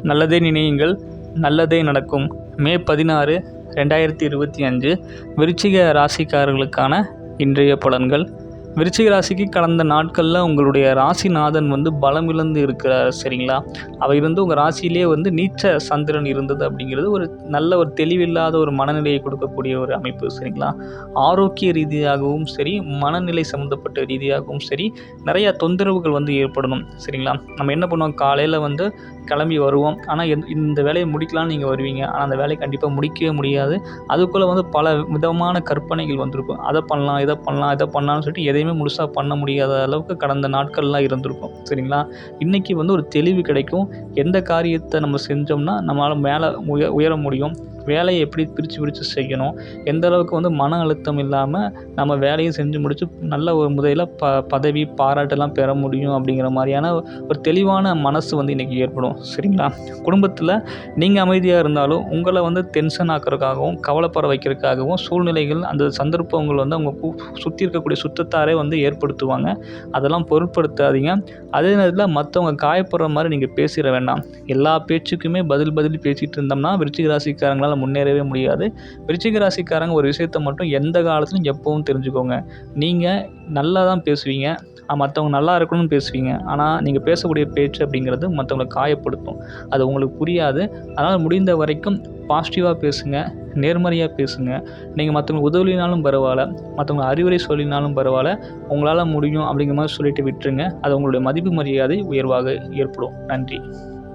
நல்லதே நினையுங்கள், நல்லதே நடக்கும். மே 16, 2025 விருச்சிக ராசிக்காரர்களுக்கான இன்றைய பலன்கள். விருச்சிக ராசிக்கு கடந்த நாட்களில் உங்களுடைய ராசிநாதன் பலமிழந்து இருக்கிறார். சரிங்களா? அவர் உங்கள் ராசியிலே நீச்ச சந்திரன் இருந்தது அப்படிங்கிறது ஒரு நல்ல ஒரு தெளிவில்லாத ஒரு மனநிலையை கொடுக்கக்கூடிய ஒரு அமைப்பு. சரிங்களா? ஆரோக்கிய ரீதியாகவும் சரி, மனநிலை சம்மந்தப்பட்ட ரீதியாகவும் சரி, நிறைய தொந்தரவுகள் ஏற்படணும். சரிங்களா? நம்ம என்ன பண்ணுவோம், காலையில் கிளம்பி வருவோம். ஆனால் இந்த வேலையை முடிக்கலாம்னு நீங்கள் வருவீங்க. ஆனால் அந்த வேலையை கண்டிப்பாக முடிக்கவே முடியாது. அதுக்குள்ளே பல விதமான கற்பனைகள் வந்திருக்கும். அதை பண்ணலாம், இதை பண்ணலாம், இதை பண்ணலாம்னு சொல்லிட்டு எதையுமே முழுசாக பண்ண முடியாத அளவுக்கு கடந்த நாட்கள்லாம் இருந்திருக்கும். சரிங்களா? இன்றைக்கி ஒரு தெளிவு கிடைக்கும். எந்த காரியத்தை நம்ம செஞ்சோம்னா நம்மளால் மேலே உயர முடியும், வேலையை எப்படி பிரித்து செய்யணும், எந்த அளவுக்கு மன அழுத்தம் இல்லாமல் நம்ம வேலையை செஞ்சு முடித்து நல்ல ஒரு முறையில் பதவி பாராட்டெல்லாம் பெற முடியும் அப்படிங்கிற மாதிரியான ஒரு தெளிவான மனசு இன்றைக்கி ஏற்படும். சரிங்களா? குடும்பத்தில் நீங்கள் அமைதியாக இருந்தாலும் உங்களை டென்ஷன் ஆக்கிறதுக்காகவும் கவலைப்பட வைக்கிறதுக்காகவும் சூழ்நிலைகள், அந்த சந்தர்ப்பங்கள் அவங்க சுற்றி இருக்கக்கூடிய சுற்றத்தாரே ஏற்படுத்துவாங்க. அதெல்லாம் பொருட்படுத்தாதீங்க. அதே நேரத்தில் மற்றவங்க காயப்படுற மாதிரி நீங்கள் பேசிட வேண்டாம். எல்லா பேச்சுக்குமே பதில் பேசிகிட்டு இருந்தோம்னா விருச்சிக ராசிக்காரங்களால் முன்னேறவே முடியாது. விருச்சிக ராசிக்காரங்க ஒரு விஷயத்தை மட்டும் எந்த காலத்துலையும் எப்பவும் தெரிஞ்சுக்கோங்க. நீங்கள் நல்லா தான் பேசுவீங்க, மற்றவங்க நல்லா இருக்கணும்னு பேசுவீங்க. ஆனால் நீங்கள் பேசக்கூடிய பேச்சு அப்படிங்கிறது மற்றவங்களை காயப்படுத்தும். அது உங்களுக்கு புரியாது. அதனால் முடிந்த வரைக்கும் பாசிட்டிவாக பேசுங்க, நேர்மறையாக பேசுங்க. நீங்கள் மற்றவங்களுக்கு உதவினாலும் பரவாயில்ல, மற்றவங்க அறிவுரை சொல்லினாலும் பரவாயில்ல, உங்களால் முடியும் அப்படிங்கிற மாதிரி சொல்லிட்டு விட்டுருங்க. அது உங்களுடைய மதிப்பு மரியாதை உயர்வாக ஏற்படும். நன்றி.